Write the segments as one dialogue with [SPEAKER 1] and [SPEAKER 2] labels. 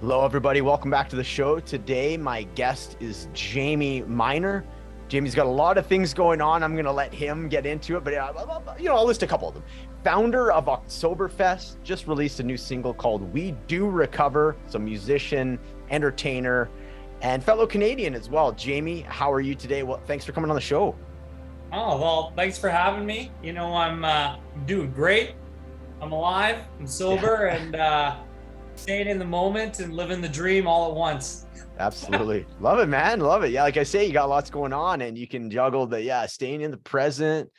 [SPEAKER 1] Hello, everybody. Welcome back to the show. Today, my guest is Jayme MInor. Jamie's got a lot of things going on. I'm going to let him get into it, but I'll list a couple of them. Founder of OktSOBERfest, just released a new single called We Do Recover. So musician, entertainer, and fellow Canadian as well. Jayme, how are you today? Well, thanks for coming on the show.
[SPEAKER 2] Oh, well, thanks for having me. I'm doing great. I'm alive, I'm sober, and staying in the moment and living the dream all at once.
[SPEAKER 1] Absolutely. Love it, man. Love it. Yeah, like I say, you got lots going on and you can juggle staying in the present.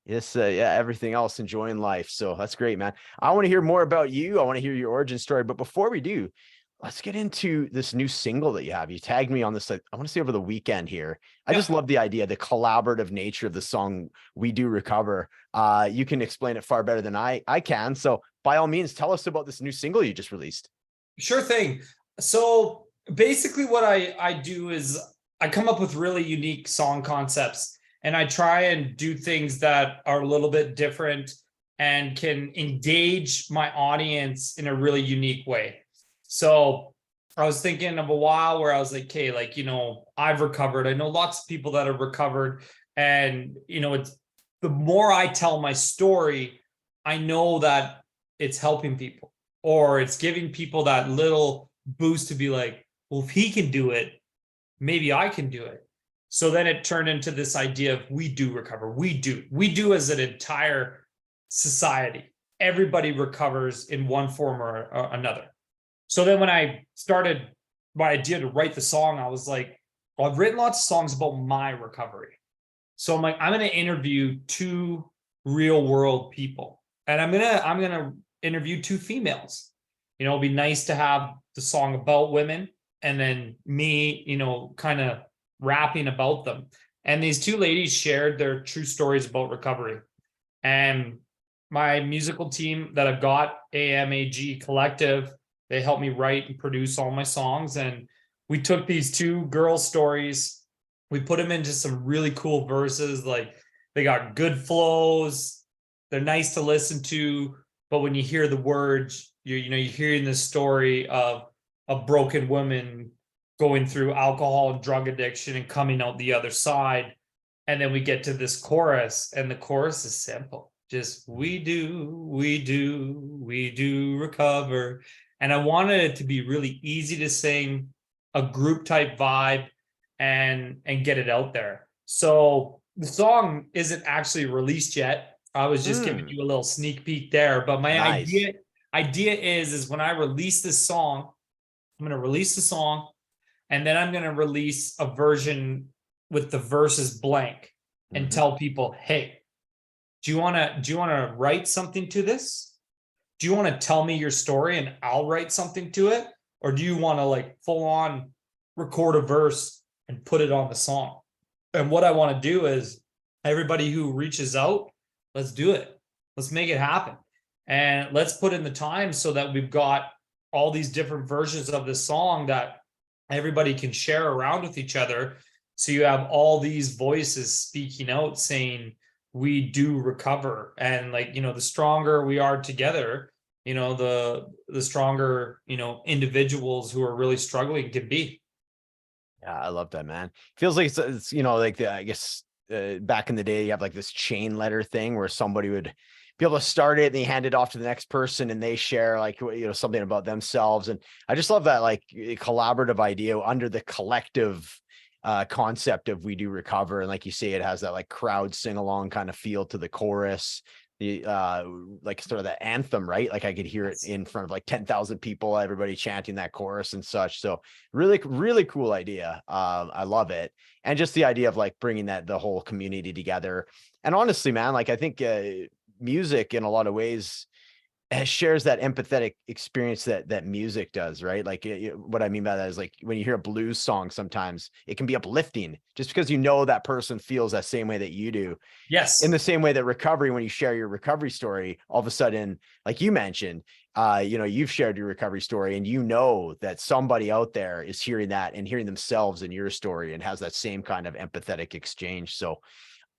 [SPEAKER 1] Yes, everything else, enjoying life. So that's great, man. I want to hear more about you. I want to hear your origin story. But before we do, let's get into this new single that you have. You tagged me on this, I want to say over the weekend here. I just love the idea, the collaborative nature of the song, We Do Recover. You can explain it far better than I can. So by all means, tell us about this new single you just released.
[SPEAKER 2] Sure thing. So basically what I do is I come up with really unique song concepts and I try and do things that are a little bit different and can engage my audience in a really unique way. So I was thinking of a while where I was like, okay, I've recovered. I know lots of people that have recovered. And, it's the more I tell my story, I know that it's helping people or it's giving people that little boost to be like, well, if he can do it, maybe I can do it. So then it turned into this idea of we do recover. We do as an entire society. Everybody recovers in one form or another. So then when I started my idea to write the song, I was like, well, I've written lots of songs about my recovery. So I'm like, I'm going to interview two real world people. And I'm going to interview two females. It'd be nice to have the song about women and then me, kind of rapping about them. And these two ladies shared their true stories about recovery. And my musical team that I've got, AMAG Collective, they helped me write and produce all my songs. And we took these two girl stories, we put them into some really cool verses. Like they got good flows, they're nice to listen to, but when you hear the words, you're hearing the story of a broken woman going through alcohol and drug addiction and coming out the other side. And then we get to this chorus, and the chorus is simple. Just we do recover. And I wanted it to be really easy to sing, a group type vibe, and get it out there. So the song isn't actually released yet. I was just giving you a little sneak peek there. But my idea is when I release this song, I'm going to release the song, and then I'm going to release a version with the verses blank and tell people, hey, do you want to write something to this? Do you want to tell me your story and I'll write something to it? Or do you want to full on record a verse and put it on the song? And what I want to do is everybody who reaches out, let's do it. Let's make it happen. And let's put in the time so that we've got all these different versions of this song that everybody can share around with each other. So you have all these voices speaking out saying, we do recover. And the stronger we are together, the stronger, individuals who are really struggling can be.
[SPEAKER 1] Yeah, I love that, man. Feels like it's I guess back in the day, you have this chain letter thing where somebody would be able to start it and they hand it off to the next person and they share something about themselves. And I just love that collaborative idea under the collective concept of We Do Recover. And like you say, it has that crowd sing along kind of feel to the chorus, the sort of the anthem, right? I could hear it in front of 10,000 people, everybody chanting that chorus and such. So really, really cool idea. I love it. And just the idea of bringing the whole community together. And honestly, man, I think music in a lot of ways shares that empathetic experience that music does, right? What I mean by that is when you hear a blues song, sometimes it can be uplifting just because that person feels that same way that you do.
[SPEAKER 2] Yes.
[SPEAKER 1] In the same way that recovery, when you share your recovery story, all of a sudden, like you mentioned, you've shared your recovery story and that somebody out there is hearing that and hearing themselves in your story and has that same kind of empathetic exchange. So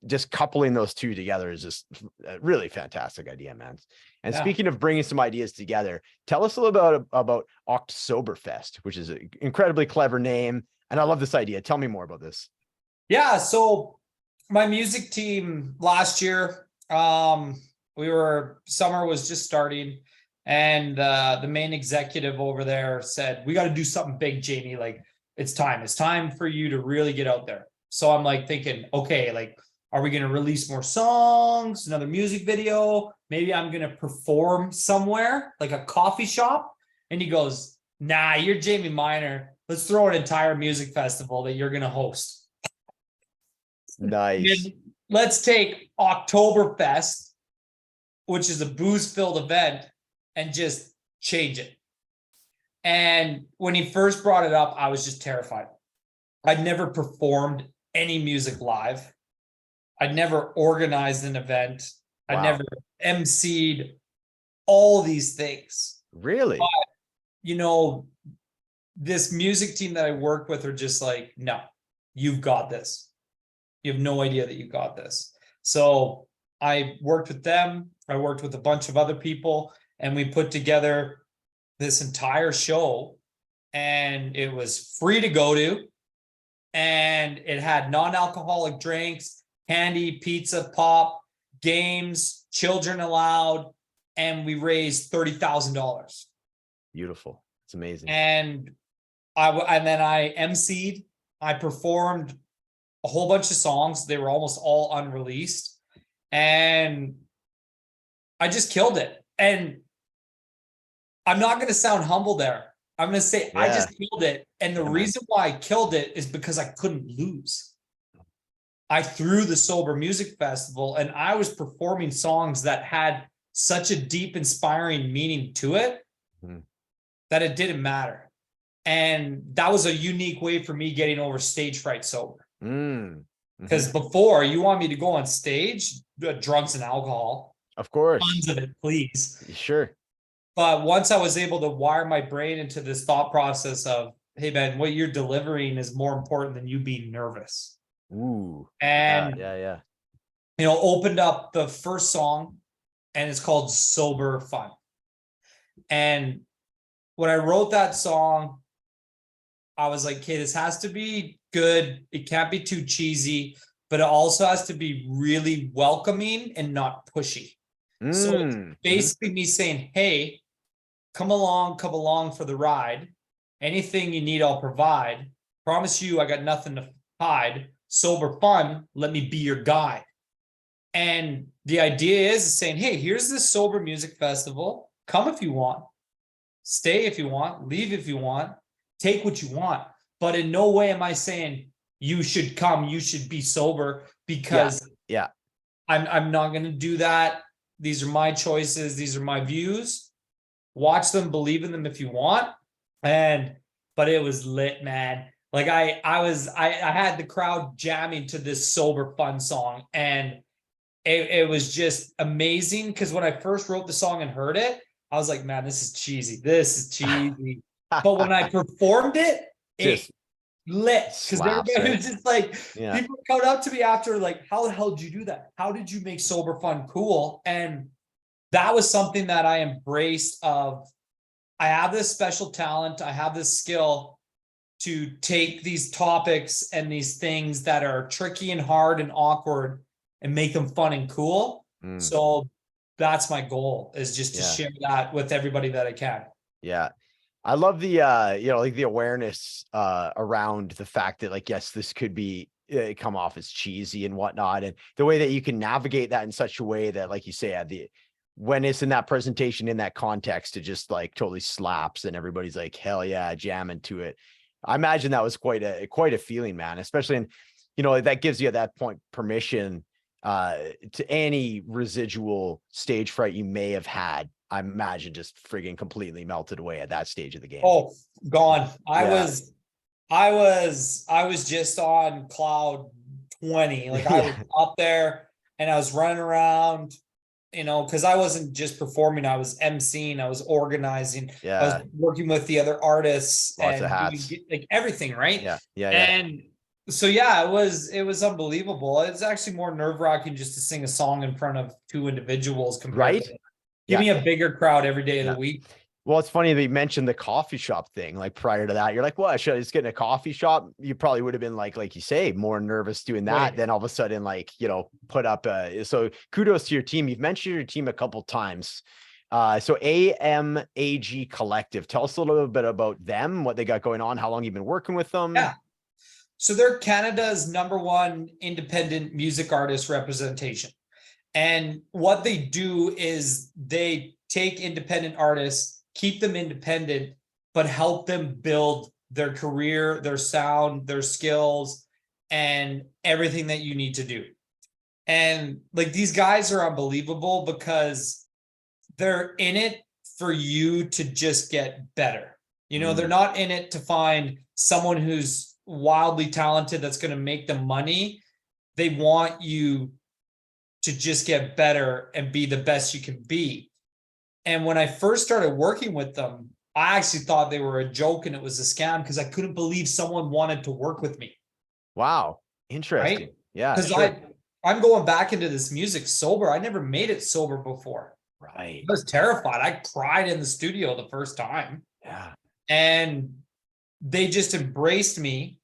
[SPEAKER 1] just coupling those two together is just a really fantastic idea, man. And
[SPEAKER 2] Yeah.
[SPEAKER 1] speaking of bringing some ideas together, tell us a little about OktSOBERfest, which is an incredibly clever name. And I love this idea. Tell me more about this.
[SPEAKER 2] Yeah. So my music team last year, summer was just starting, and the main executive over there said, we got to do something big, Jayme. Like, it's time for you to really get out there. So I'm like thinking, okay, like, are we going to release more songs, another music video? Maybe I'm going to perform somewhere, like a coffee shop. And he goes, nah, you're Jayme MInor. Let's throw an entire music festival that you're going to host.
[SPEAKER 1] Nice.
[SPEAKER 2] And let's take OktSOBERfest, which is a booze-filled event, and just change it. And when he first brought it up, I was just terrified. I'd never performed any music live. I'd never organized an event.
[SPEAKER 1] Wow.
[SPEAKER 2] I'd never emceed all these things.
[SPEAKER 1] Really?
[SPEAKER 2] But, you know, this music team that I work with are just like, no, you've got this. You have no idea that you got this. So I worked with them. I worked with a bunch of other people, and we put together this entire show, and it was free to go to, and it had non-alcoholic drinks, candy, pizza, pop, games, children allowed, and we raised $30,000.
[SPEAKER 1] Beautiful. It's amazing.
[SPEAKER 2] And then I emceed. I performed a whole bunch of songs. They were almost all unreleased, and I just killed it. And I'm not going to sound humble there. I'm going to say I just killed it. And the reason why I killed it is because I couldn't lose. I threw the Sober Music Festival, and I was performing songs that had such a deep, inspiring meaning to it that it didn't matter. And that was a unique way for me getting over stage fright sober. Because before, you want me to go on stage, drugs and alcohol.
[SPEAKER 1] Of course.
[SPEAKER 2] Tons of it, please.
[SPEAKER 1] Sure.
[SPEAKER 2] But once I was able to wire my brain into this thought process of, hey, man, what you're delivering is more important than you being nervous.
[SPEAKER 1] Ooh.
[SPEAKER 2] And,
[SPEAKER 1] yeah.
[SPEAKER 2] you know, opened up the first song, and it's called Sober Fun. And when I wrote that song, I was like, okay, this has to be good. It can't be too cheesy, but it also has to be really welcoming and not pushy. So it's basically me saying, hey, come along for the ride. Anything you need, I'll provide. Promise you, I got nothing to hide. Sober fun, let me be your guide. And the idea is saying, hey, here's this sober music festival. Come if you want. Stay if you want. Leave if you want. Take what you want. But in no way am I saying you should come, you should be sober, because I'm not going to do that. These are my choices. These are my views. Watch them, believe in them if you want. But it was lit, man. Like I had the crowd jamming to this Sober Fun song, and it was just amazing. Because when I first wrote the song and heard it, I was like, man, this is cheesy. This is cheesy. But when I performed it, it lit. Because everybody was just like, people coming up to me after, like, how the hell did you do that? How did you make Sober Fun cool? And that was something that I embraced of, I have this special talent. I have this skill to take these topics and these things that are tricky and hard and awkward and make them fun and cool. So that's my goal, is just to share that with everybody that I can.
[SPEAKER 1] Yeah. I love the, like the awareness around the fact that, like, yes, this could be come off as cheesy and whatnot. And the way that you can navigate that in such a way that, like you say, when it's in that presentation, in that context, it just like totally slaps and everybody's like, hell yeah, jamming to it. I imagine that was quite a feeling, man, especially in, that gives you at that point permission to any residual stage fright you may have had. I imagine just friggin' completely melted away at that stage of the game.
[SPEAKER 2] Oh, gone. I was just on cloud 20. Like I was up there and I was running around, because I wasn't just performing, I was emceeing, I was organizing, I was working with the other artists.
[SPEAKER 1] Lots
[SPEAKER 2] and
[SPEAKER 1] of hats.
[SPEAKER 2] doing, like, everything, right?
[SPEAKER 1] Yeah.
[SPEAKER 2] And So yeah, it was unbelievable. It's actually more nerve-wracking just to sing a song in front of two individuals compared
[SPEAKER 1] Right?
[SPEAKER 2] to give
[SPEAKER 1] Yeah.
[SPEAKER 2] me a bigger crowd every day of the
[SPEAKER 1] Yeah.
[SPEAKER 2] week.
[SPEAKER 1] Well, it's funny they mentioned the coffee shop thing. Like prior to that, you're like, "What? Should I just get in a coffee shop?" You probably would have been like you say, more nervous doing that.
[SPEAKER 2] Wait.
[SPEAKER 1] Then all of a sudden, like put up. So kudos to your team. You've mentioned your team a couple times. So AMAG Collective. Tell us a little bit about them, what they got going on, how long you've been working with them.
[SPEAKER 2] Yeah. So they're Canada's #1 independent music artist representation. And what they do is they take independent artists, keep them independent, but help them build their career, their sound, their skills, and everything that you need to do. And like these guys are unbelievable because they're in it for you to just get better. They're not in it to find someone who's wildly talented that's going to make them money. They want you to just get better and be the best you can be. And when I first started working with them, I actually thought they were a joke and it was a scam because I couldn't believe someone wanted to work with me.
[SPEAKER 1] Wow. Interesting.
[SPEAKER 2] Right?
[SPEAKER 1] Yeah,
[SPEAKER 2] Because
[SPEAKER 1] sure.
[SPEAKER 2] I'm going back into this music sober. I never made it sober before.
[SPEAKER 1] Right.
[SPEAKER 2] I was terrified. I cried in the studio the first time.
[SPEAKER 1] Yeah.
[SPEAKER 2] And they just embraced me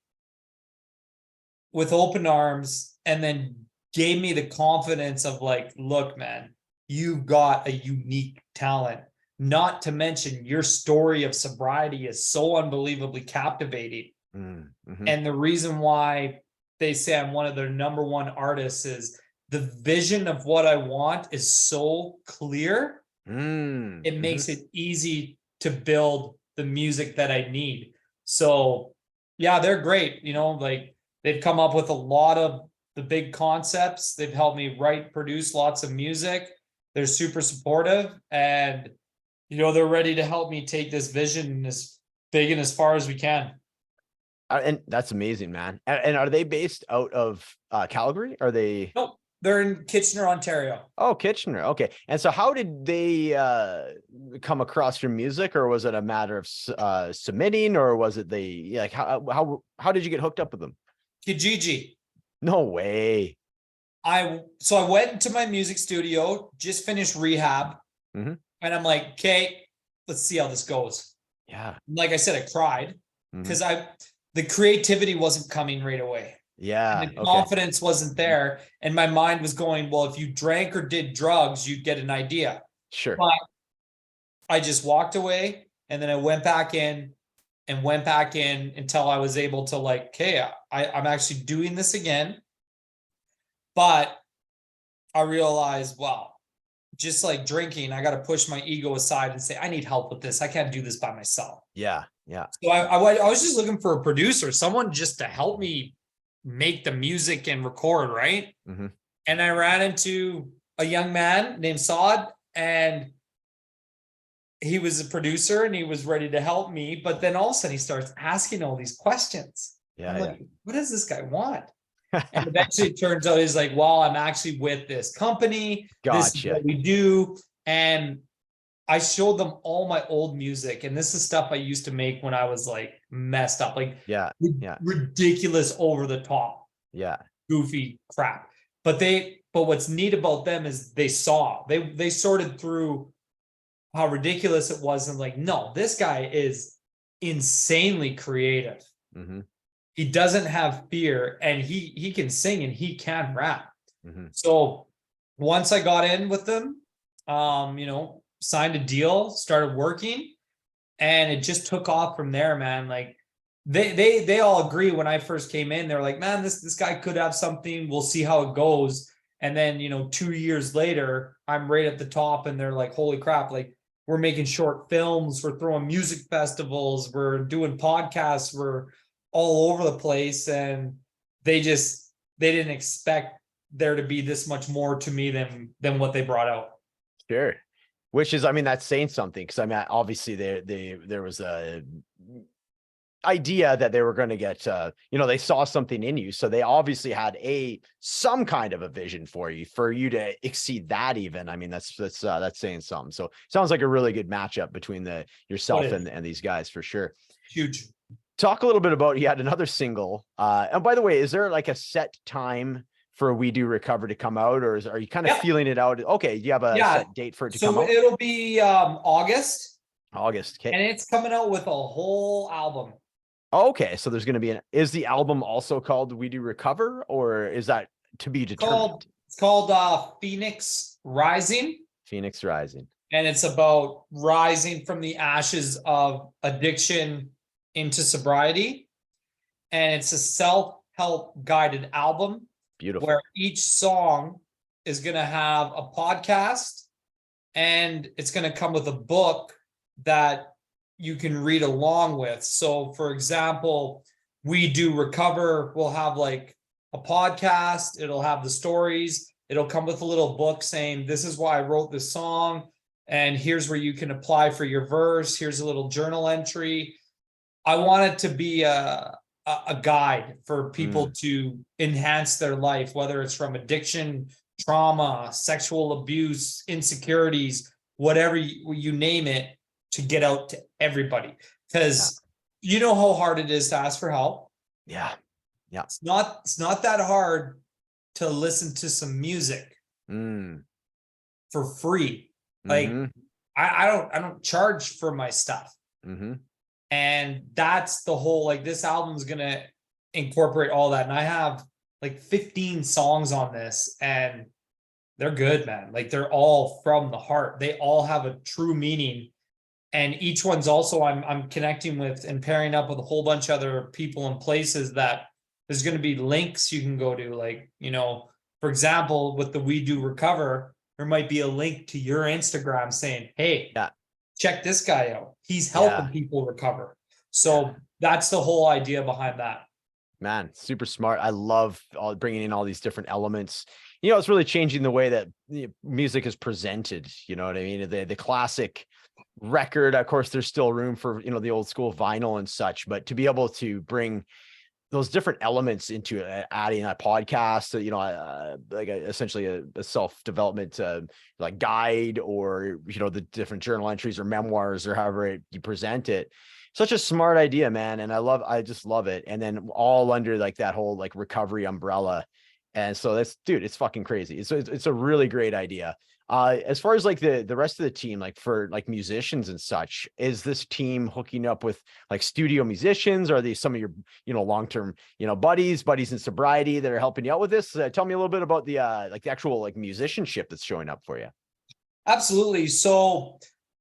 [SPEAKER 2] with open arms and then gave me the confidence of like, look, man, you got a unique talent. Not to mention your story of sobriety is so unbelievably captivating.
[SPEAKER 1] Mm-hmm.
[SPEAKER 2] And the reason why they say I'm one of their #1 artists is the vision of what I want is so clear. It makes it easy to build the music that I need. So yeah, they're great. Like they've come up with a lot of the big concepts. They've helped me write, produce lots of music. They're super supportive and they're ready to help me take this vision as big and as far as we can.
[SPEAKER 1] And that's amazing, man. And are they based out of Calgary? Are they?
[SPEAKER 2] Nope, they're in Kitchener, Ontario.
[SPEAKER 1] Oh, Kitchener. Okay. And so how did they come across your music, or was it a matter of submitting, or was it they like how did you get hooked up with them?
[SPEAKER 2] Kijiji.
[SPEAKER 1] No way.
[SPEAKER 2] I went into my music studio, just finished rehab, and I'm like, okay, let's see how this goes.
[SPEAKER 1] Yeah.
[SPEAKER 2] Like I said, I cried because the creativity wasn't coming right away.
[SPEAKER 1] Yeah.
[SPEAKER 2] And the confidence wasn't there. And my mind was going, well, if you drank or did drugs, you'd get an idea.
[SPEAKER 1] Sure.
[SPEAKER 2] But I just walked away and then I went back in until I was able to like, okay, I'm actually doing this again. But I realized, well, just like drinking, I got to push my ego aside and say, I need help with this. I can't do this by myself.
[SPEAKER 1] Yeah. Yeah.
[SPEAKER 2] So I was just looking for a producer, someone just to help me make the music and record, right? And I ran into a young man named Saad, and he was a producer and he was ready to help me. But then all of a sudden he starts asking all these questions.
[SPEAKER 1] Yeah.
[SPEAKER 2] I'm like, what does this guy want? And eventually it turns out he's like, well, I'm actually with this company. This is what we do. And I showed them all my old music. And this is stuff I used to make when I was like messed up, like ridiculous, over the top, goofy crap. But what's neat about them is they sorted through how ridiculous it was and like, no, this guy is insanely creative. He doesn't have fear, and he can sing and he can rap. So once I got in with them, signed a deal, started working, and it just took off from there, man. Like they all agree when I first came in, they're like, man, this guy could have something. We'll see how it goes. And then, 2 years later, I'm right at the top, and they're like, holy crap, like we're making short films, we're throwing music festivals, we're doing podcasts, we're all over the place. And they didn't expect there to be this much more to me than what they brought out.
[SPEAKER 1] Sure. Which is, I mean, that's saying something, because I mean, obviously there was a idea that they were going to get, they saw something in you, so they obviously had some kind of a vision for you to exceed that. Even, I mean, that's saying something. So sounds like a really good matchup between yourself and these guys for sure.
[SPEAKER 2] Huge.
[SPEAKER 1] Talk a little bit about, you had another single. And by the way, is there like a set time for We Do Recover to come out, or are you kind of
[SPEAKER 2] Yeah.
[SPEAKER 1] feeling it out? Okay, you have a
[SPEAKER 2] Yeah.
[SPEAKER 1] set date for it to come
[SPEAKER 2] So
[SPEAKER 1] out?
[SPEAKER 2] it'll be August,
[SPEAKER 1] August. Okay.
[SPEAKER 2] and it's coming out with a whole album.
[SPEAKER 1] Okay, so there's going to be is the album also called We Do Recover, or is that to be determined?
[SPEAKER 2] It's called Phoenix Rising,
[SPEAKER 1] Phoenix Rising.
[SPEAKER 2] and it's about rising from the ashes of addiction into sobriety. And it's a self-help guided album.
[SPEAKER 1] Beautiful.
[SPEAKER 2] Where each song is going to have a podcast, and it's going to come with a book that you can read along with. So for example, We Do Recover will have like a podcast, it'll have the stories, it'll come with a little book saying, this is why I wrote this song, and here's where you can apply for your verse, here's a little journal entry. I want it to be a guide for people to enhance their life, whether it's from addiction, trauma, sexual abuse, insecurities, whatever you name it, to get out to everybody. Because you know how hard it is to ask for help.
[SPEAKER 1] Yeah. Yeah.
[SPEAKER 2] It's not that hard to listen to some music for free. Like I don't charge for my stuff. And that's the whole, like, this album is gonna incorporate all that. And I have like 15 songs on this, and they're good, man. Like, they're all from the heart. They all have a true meaning. And each one's also I'm connecting with and pairing up with a whole bunch of other people and places that there's going to be links you can go to. Like, you know, for example, with the We Do Recover, there might be a link to your Instagram saying, hey, check this guy out. He's helping people recover. So that's the whole idea behind that.
[SPEAKER 1] Man, super smart. I love bringing in all these different elements. You know, it's really changing the way that music is presented. You know what I mean? The classic record, of course, there's still room for, you know, the old school vinyl and such, but to be able to bring those different elements into adding a podcast, you know, like essentially a self-development like guide, or, you know, the different journal entries or memoirs or however you present it. Such a smart idea, man. And I just love it. And then all under like that whole like recovery umbrella. And so that's, dude, it's fucking crazy. It's a really great idea. As far as like the rest of the team, like for like musicians and such, is this team hooking up with like studio musicians? Are they some of your, you know, long-term, you know, buddies in sobriety that are helping you out with this? Tell me a little bit about the like the actual like musicianship that's showing up for you.
[SPEAKER 2] Absolutely. So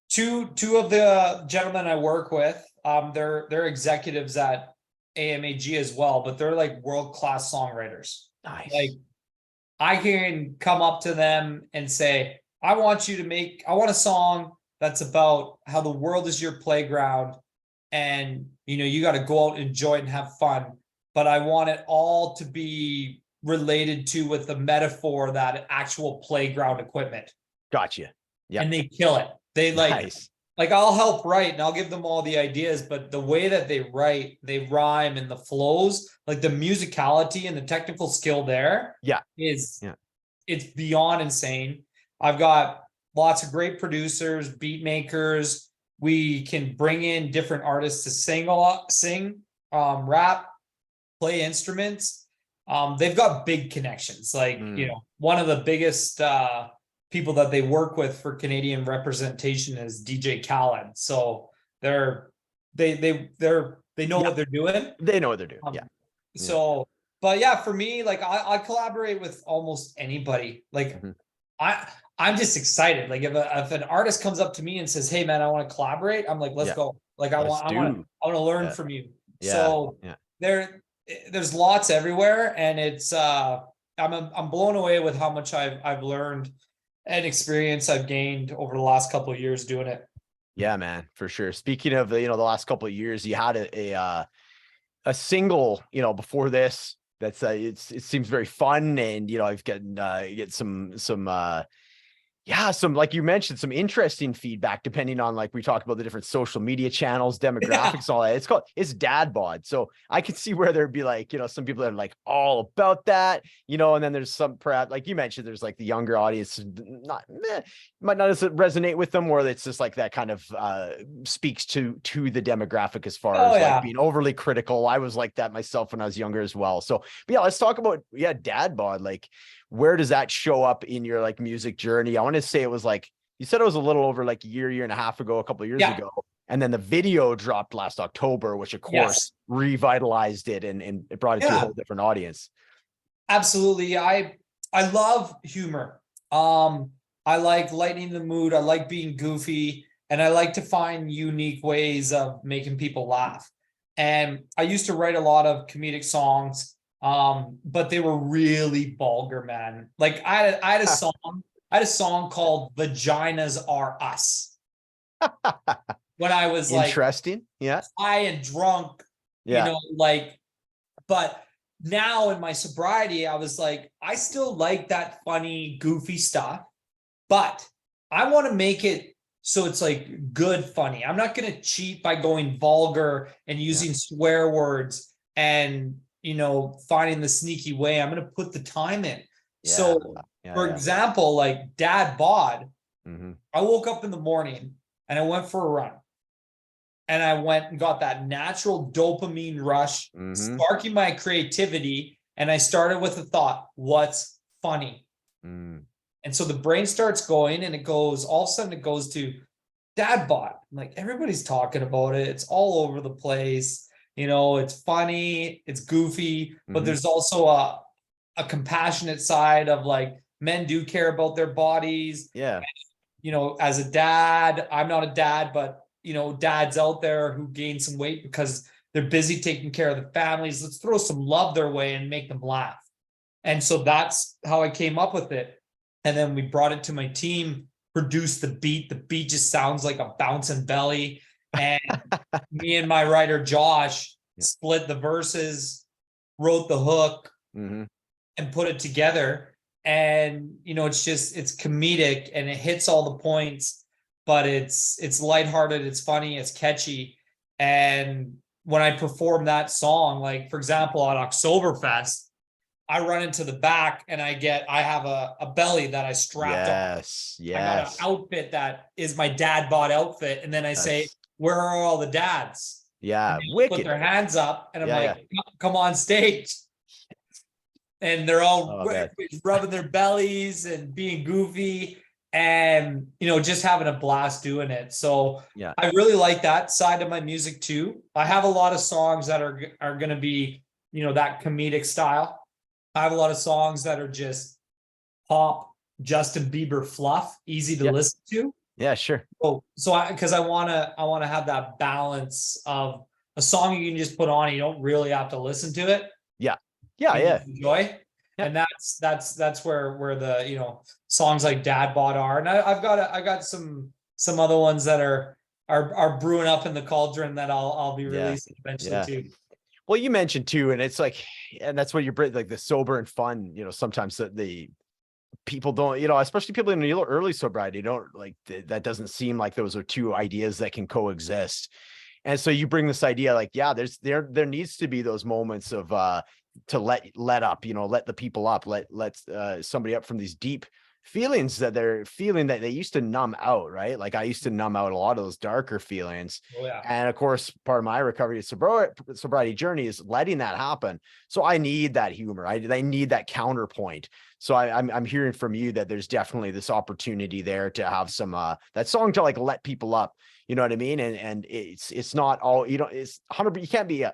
[SPEAKER 2] two of the gentlemen I work with, they're executives at AMAG as well, but they're like world-class songwriters.
[SPEAKER 1] Nice.
[SPEAKER 2] Like, I can come up to them and say, I want a song that's about how the world is your playground, and, you know, you got to go out and enjoy it and have fun. But I want it all to be related to with the metaphor that actual playground equipment.
[SPEAKER 1] Gotcha. Yeah.
[SPEAKER 2] And they kill it. They like I'll help write and I'll give them all the ideas, but the way that they write, they rhyme, and the flows, like the musicality and the technical skill there, it's beyond insane. I've got lots of great producers, beat makers. We can bring in different artists to sing, rap, play instruments. They've got big connections. Like, you know, one of the biggest people that they work with for Canadian representation is DJ Khaled. So they know what they're doing.
[SPEAKER 1] They know what they're doing.
[SPEAKER 2] So, but yeah, for me, like I collaborate with almost anybody. Like I'm just excited. Like if an artist comes up to me and says, hey man, I want to collaborate, I'm like, let's go. Like I want to learn from you. So there's lots everywhere, and it's I'm blown away with how much I've learned and experience I've gained over the last couple of years doing it.
[SPEAKER 1] Yeah, man, for sure. Speaking of, you know, the last couple of years, you had a single, you know, before this, that's it seems very fun. And, you know, I've gotten, get some, Yeah, some, like you mentioned, some interesting feedback depending on, like we talked about the different social media channels, demographics, all that. It's dad bod. So I can see where there'd be like, some people that are like all about that, and then there's some, perhaps like you mentioned, there's like the younger audience might not resonate with them, or it's just like that kind of speaks to the demographic as far
[SPEAKER 2] Oh
[SPEAKER 1] as like
[SPEAKER 2] yeah.
[SPEAKER 1] being overly critical. I was like that myself when I was younger as well. So, but yeah, let's talk about dad bod. Like, where does that show up in your like music journey? I want to say it was like, you said it was a little over like a year and a half ago, a couple of years
[SPEAKER 2] Yeah.
[SPEAKER 1] ago. And then the video dropped last October, which of course
[SPEAKER 2] Yes.
[SPEAKER 1] revitalized it and it brought it to a
[SPEAKER 2] Yeah.
[SPEAKER 1] whole different audience.
[SPEAKER 2] Absolutely. I love humor. I like lightening the mood. I like being goofy, and I like to find unique ways of making people laugh. And I used to write a lot of comedic songs, but they were really vulgar, man. Like I had a song called "Vaginas Are Us" when I was like
[SPEAKER 1] Interesting. Yeah.
[SPEAKER 2] high and drunk,
[SPEAKER 1] Yeah.
[SPEAKER 2] like, but now in my sobriety, I was like, I still like that funny, goofy stuff, but I want to make it so it's like good funny. I'm not going to cheat by going vulgar and using swear words and, finding the sneaky way. I'm going to put the time in. So, for example, like Dad Bod, I woke up in the morning and I went for a run. And I went and got that natural dopamine rush, sparking my creativity. And I started with a thought, what's funny? And so the brain starts going, and it goes, all of a sudden it goes to dad bod. Like, everybody's talking about it. It's all over the place. It's funny, it's goofy, but there's also a compassionate side of like, men do care about their bodies.
[SPEAKER 1] Yeah.
[SPEAKER 2] As a dad, I'm not a dad, but dads out there who gain some weight because they're busy taking care of the families. Let's throw some love their way and make them laugh. And so that's how I came up with it. And then we brought it to my team, produced the beat. The beat just sounds like a bouncing belly. And me and my writer, Josh, split the verses, wrote the hook, and put it together. And, it's comedic and it hits all the points, but it's lighthearted, it's funny, it's catchy. And when I perform that song, like for example, on OktSOBERfest, I run into the back and I have a belly that I strapped on. I got an outfit that is my dad bought outfit. And then I say, where are all the dads?
[SPEAKER 1] Yeah.
[SPEAKER 2] Wicked. Put their hands up and I'm like, come on stage. And they're all rubbing their bellies and being goofy and, just having a blast doing it. So I really like that side of my music too. I have a lot of songs that are going to be, that comedic style. I have a lot of songs that are just pop, Justin Bieber fluff, easy to listen to.
[SPEAKER 1] Yeah, sure.
[SPEAKER 2] Because I want to have that balance of a song you can just put on and you don't really have to listen to it. Enjoy. And that's where the songs like Dad Bod are. And I got some other ones that are brewing up in the cauldron that I'll be releasing eventually too.
[SPEAKER 1] Well, you mentioned too, and it's like, and that's what you're like, the sober and fun, sometimes the people don't, especially people in the early sobriety, don't like that. Doesn't seem like those are two ideas that can coexist. And so you bring this idea like, there needs to be those moments of to let up, let the people up, let somebody up from these deep feelings that they're feeling that they used to numb out, right? Like I used to numb out a lot of those darker feelings. And of course, part of my recovery sobriety journey is letting that happen. So I need that humor. I need that counterpoint. So I'm hearing from you that there's definitely this opportunity there to have some that song to like let people up. You know what I mean? And it's not all, it's 100%. You can't be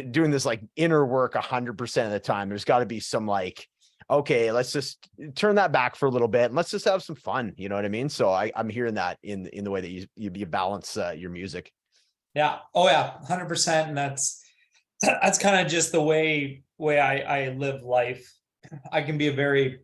[SPEAKER 1] doing this like inner work 100% of the time. There's got to be some like, okay, let's just turn that back for a little bit and let's just have some fun. You know what I mean? So I'm hearing that in the way that you balance your music.
[SPEAKER 2] Yeah. Oh yeah. 100%. And that's kind of just the way I live life. I can be a very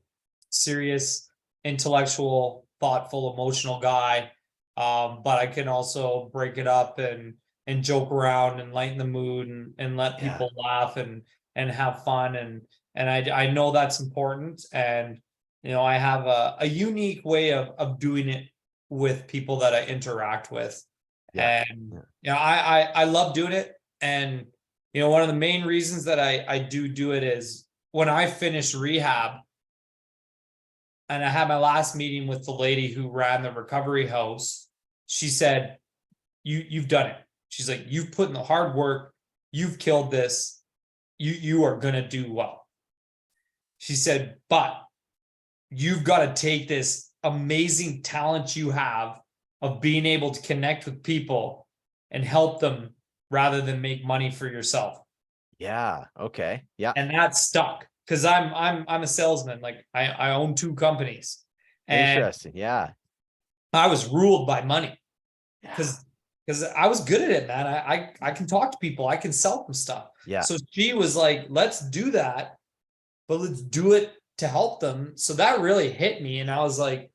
[SPEAKER 2] serious, intellectual, thoughtful, emotional guy. But I can also break it up and joke around and lighten the mood and let people laugh and have fun. And I know that's important. And I have a unique way of doing it with people that I interact with.
[SPEAKER 1] Yeah.
[SPEAKER 2] And I love doing it. And one of the main reasons that I do it is when I finish rehab and I had my last meeting with the lady who ran the recovery house, she said, you've done it. She's like, you've put in the hard work, you've killed this, you are gonna do well. She said, but you've got to take this amazing talent you have of being able to connect with people and help them rather than make money for yourself.
[SPEAKER 1] Yeah. Okay. Yeah.
[SPEAKER 2] And that stuck because I'm a salesman. Like I own 2 companies, and
[SPEAKER 1] Interesting. Yeah.
[SPEAKER 2] I was ruled by money
[SPEAKER 1] Yeah.
[SPEAKER 2] because I was good at it, man. I can talk to people, I can sell them stuff.
[SPEAKER 1] Yeah.
[SPEAKER 2] So she was like, let's do that, but let's do it to help them. So that really hit me. And I was like,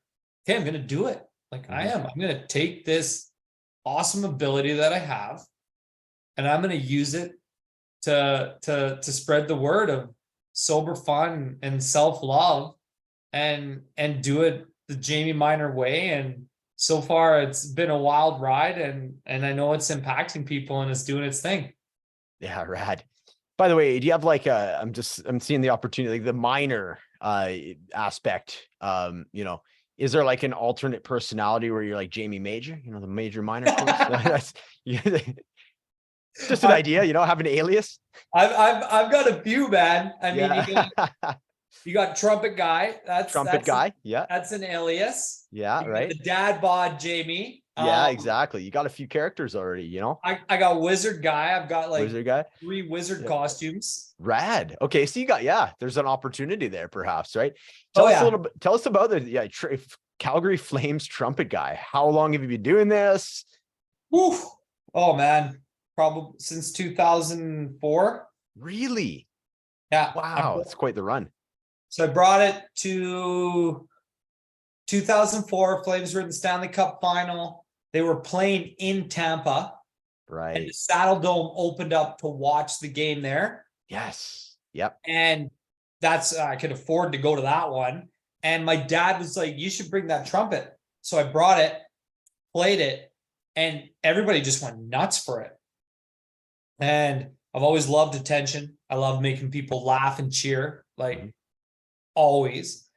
[SPEAKER 2] okay, I'm going to do it. Like I'm going to take this awesome ability that I have and I'm going to use it to spread the word of sober fun and self-love and do it the Jayme MInor way. And so far it's been a wild ride, and I know it's impacting people and it's doing its thing.
[SPEAKER 1] Yeah. Rad. By the way, do you have like I'm seeing the opportunity, like the minor aspect, is there like an alternate personality where you're like Jayme Major, the major minor course? Just an idea, have an alias.
[SPEAKER 2] I've got a few, man. I mean,
[SPEAKER 1] Yeah.
[SPEAKER 2] you got Trumpet Guy.
[SPEAKER 1] Trumpet Guy. Yeah.
[SPEAKER 2] That's an alias.
[SPEAKER 1] Yeah. Right.
[SPEAKER 2] The dad bod Jayme.
[SPEAKER 1] Yeah, exactly. You got a few characters already,
[SPEAKER 2] I got Wizard Guy. I've got like
[SPEAKER 1] Wizard Guy.
[SPEAKER 2] 3 wizard costumes.
[SPEAKER 1] Rad. Okay, so you got there's an opportunity there, perhaps, right? Tell us a little bit. Tell us about the Calgary FlamesTrumpetguy. How long have you been doing this?
[SPEAKER 2] Woo. Oh man, probably since 2004.
[SPEAKER 1] Really?
[SPEAKER 2] Yeah.
[SPEAKER 1] Wow, it's quite the run.
[SPEAKER 2] So I brought it to 2004. Flames were in the Stanley Cup final. They were playing in Tampa.
[SPEAKER 1] Right.
[SPEAKER 2] And the Saddle Dome opened up to watch the game there.
[SPEAKER 1] Yes. Yep.
[SPEAKER 2] And I could afford to go to that one. And my dad was like, you should bring that trumpet. So I brought it, played it, and everybody just went nuts for it. And I've always loved attention. I love making people laugh and cheer, like always.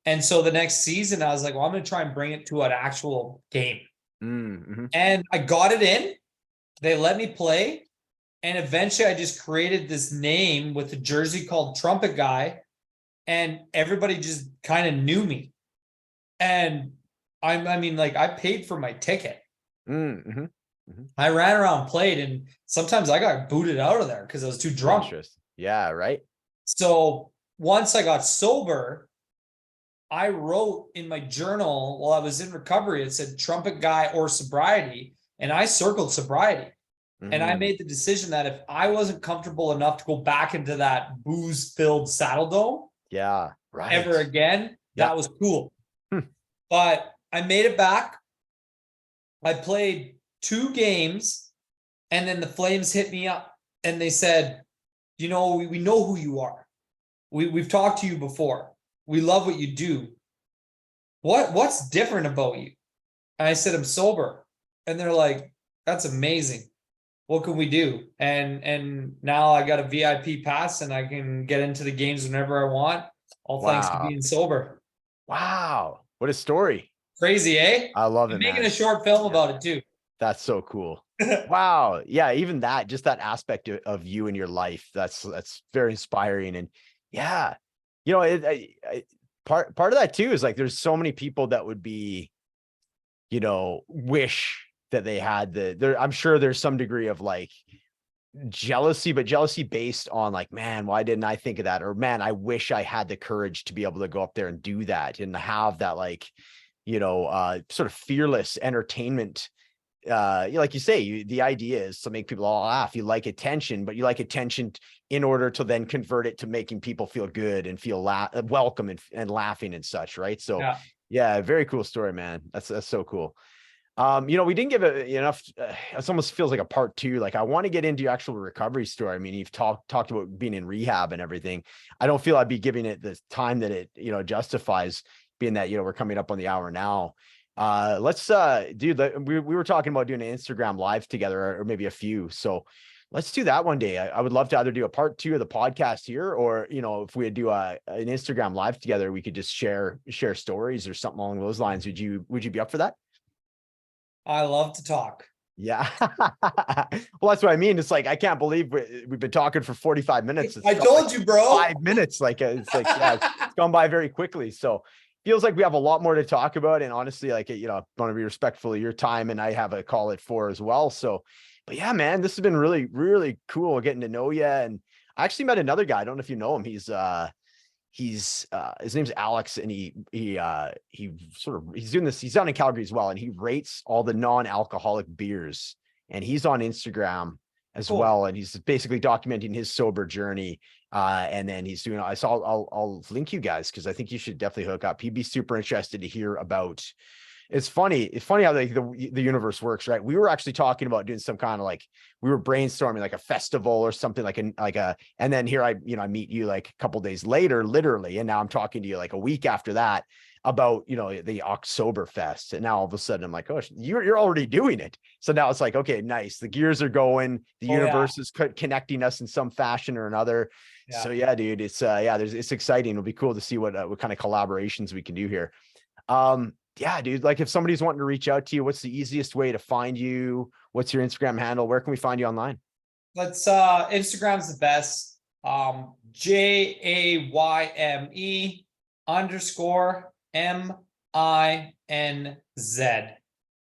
[SPEAKER 2] And so the next season, I was like, well, I'm going to try and bring it to an actual game. And I got it in. They let me play. And eventually I just created this name with a jersey called Trumpet Guy. And everybody just kind of knew me. And I mean, like I paid for my ticket. I ran around, played, and sometimes I got booted out of there because I was too drunk.
[SPEAKER 1] Yeah, right.
[SPEAKER 2] So once I got sober, I wrote in my journal while I was in recovery, it said Trumpet Guy or sobriety. And I circled sobriety. And I made the decision that if I wasn't comfortable enough to go back into that booze-filled Saddle Dome ever again, that was cool. But I made it back. I played 2 games, and then the Flames hit me up and they said, we know who you are. We've talked to you before. We love what you do. What's different about you? And I said, I'm sober. And they're like, that's amazing. What can we do? And now I got a VIP pass and I can get into the games whenever I want. All thanks to being sober.
[SPEAKER 1] Wow. What a story.
[SPEAKER 2] Crazy, eh?
[SPEAKER 1] I love it,
[SPEAKER 2] I'm making
[SPEAKER 1] man.
[SPEAKER 2] a short film about it too.
[SPEAKER 1] That's so cool. Wow. Yeah. Even that, just that aspect of you and your life. That's very inspiring. And yeah, part of that too is like, there's so many people that would be, wish that they had I'm sure there's some degree of like jealousy, but jealousy based on like, man, why didn't I think of that? Or man, I wish I had the courage to be able to go up there and do that and have that like, sort of fearless entertainment. Like you say, the idea is to make people all laugh. You like attention, but you like attention in order to then convert it to making people feel good and feel welcome and laughing and such. Right. So yeah, very cool story, man. That's so cool. We didn't give it enough. It almost feels like a part two. Like I want to get into your actual recovery story. I mean, you've talked about being in rehab and everything. I don't feel I'd be giving it the time that it, justifies, being that, we're coming up on the hour now. Let's dude, we were talking about doing an Instagram live together, or maybe a few. So let's do that one day. I would love to either do a part two of the podcast here, or, if we do an Instagram live together, we could just share stories or something along those lines. Would you be up for that?
[SPEAKER 2] I love to talk.
[SPEAKER 1] Yeah. Well, that's what I mean. It's like, I can't believe we've been talking for 45 minutes.
[SPEAKER 2] I told you, bro.
[SPEAKER 1] 5 minutes. Like, it's like, yeah, it's gone by very quickly. So feels like we have a lot more to talk about. And honestly, like, want to be respectful of your time, and I have a call at 4 as well. So, but yeah, man, this has been really, really cool getting to know you. And I actually met another guy. I don't know if you know him. He's his name's Alex, and he's doing this. He's down in Calgary as well, and he rates all the non-alcoholic beers, and he's on Instagram as well. And he's basically documenting his sober journey. And then he's doing, I'll link you guys, because I think you should definitely hook up. He'd be super interested to hear about. It's funny how the universe works, right? We were actually talking about doing some kind of, like, we were brainstorming like a festival or something, and then here I meet you like a couple days later, literally. And now I'm talking to you like a week after that about, the OktSOBERfest. And now all of a sudden I'm like, oh, you're already doing it. So now it's like, okay, nice. The gears are going, the universe is connecting us in some fashion or another. Yeah. So yeah, dude, it's it's exciting. It'll be cool to see what kind of collaborations we can do here. Yeah, dude, like if somebody's wanting to reach out to you, what's the easiest way to find you? What's your Instagram handle? Where can we find you online?
[SPEAKER 2] Instagram's the best. JAYME _ MINZ.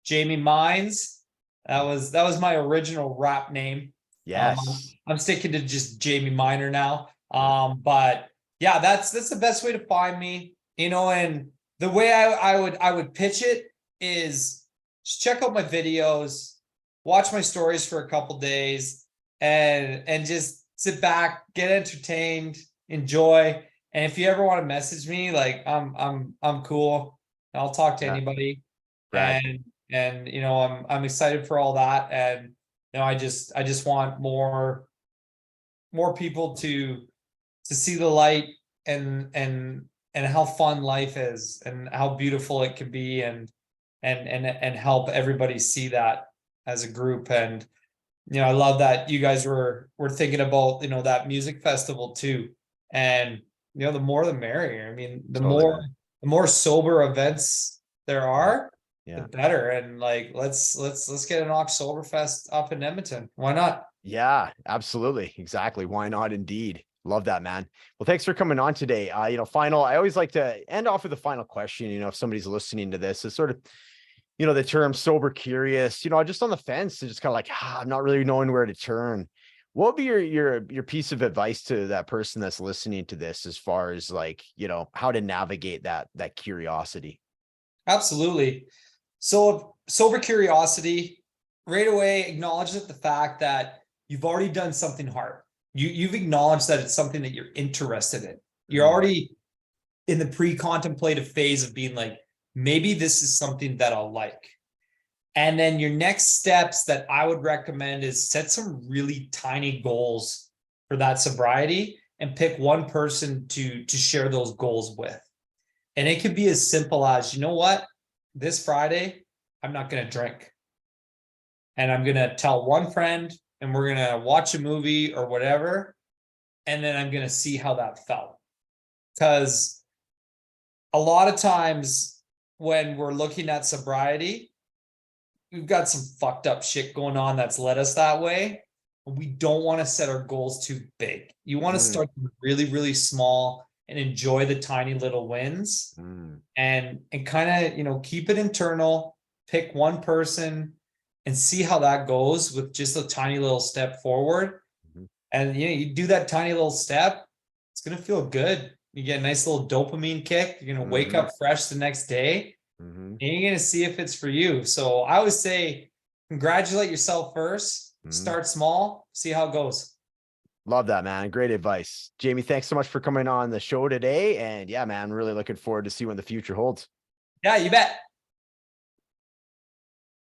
[SPEAKER 2] Jayme Mines. That was my original rap name.
[SPEAKER 1] Yes.
[SPEAKER 2] I'm sticking to just Jayme MInor now. But yeah, that's the best way to find me, and the way I would pitch it is just check out my videos, watch my stories for a couple days, and just sit back, get entertained, enjoy. And if you ever want to message me, like I'm cool. I'll talk to anybody. Brad. And I'm excited for all that. And I just want more people to see the light and how fun life is, and how beautiful it can be, and help everybody see that as a group. And I love that you guys were thinking about that music festival too. And the more the merrier. I mean, the more sober events there are, the better. And like, let's get an OktSOBERfest up in Edmonton. Why not?
[SPEAKER 1] Yeah, absolutely. Exactly. Why not? Indeed. Love that, man. Well, thanks for coming on today. I always like to end off with a final question. If somebody's listening to this, it's sort of, the term sober curious, just on the fence, it's just kind of like, I'm not really knowing where to turn. What would be your piece of advice to that person that's listening to this, as far as like, how to navigate that curiosity?
[SPEAKER 2] Absolutely. So sober curiosity, right away, acknowledge the fact that you've already done something hard. You've acknowledged that it's something that you're interested in. You're already in the pre-contemplative phase of being like, maybe this is something that I'll like. And then your next steps that I would recommend is set some really tiny goals for that sobriety, and pick one person to share those goals with. And it could be as simple as, this Friday, I'm not going to drink. And I'm going to tell one friend, and we're going to watch a movie or whatever. And then I'm going to see how that felt. Because a lot of times when we're looking at sobriety, we've got some fucked up shit going on that's led us that way. We don't want to set our goals too big. You want to start really, really small and enjoy the tiny little wins, and kind of, keep it internal, pick one person and see how that goes with just a tiny little step forward. And you do that tiny little step, it's going to feel good. You get a nice little dopamine kick. You're going to wake up fresh the next day, and you're going to see if it's for you. So I would say congratulate yourself first, start small, see how it goes.
[SPEAKER 1] Love that, man. Great advice. Jayme, thanks so much for coming on the show today. And yeah, man, really looking forward to see what the future holds.
[SPEAKER 2] Yeah, you bet.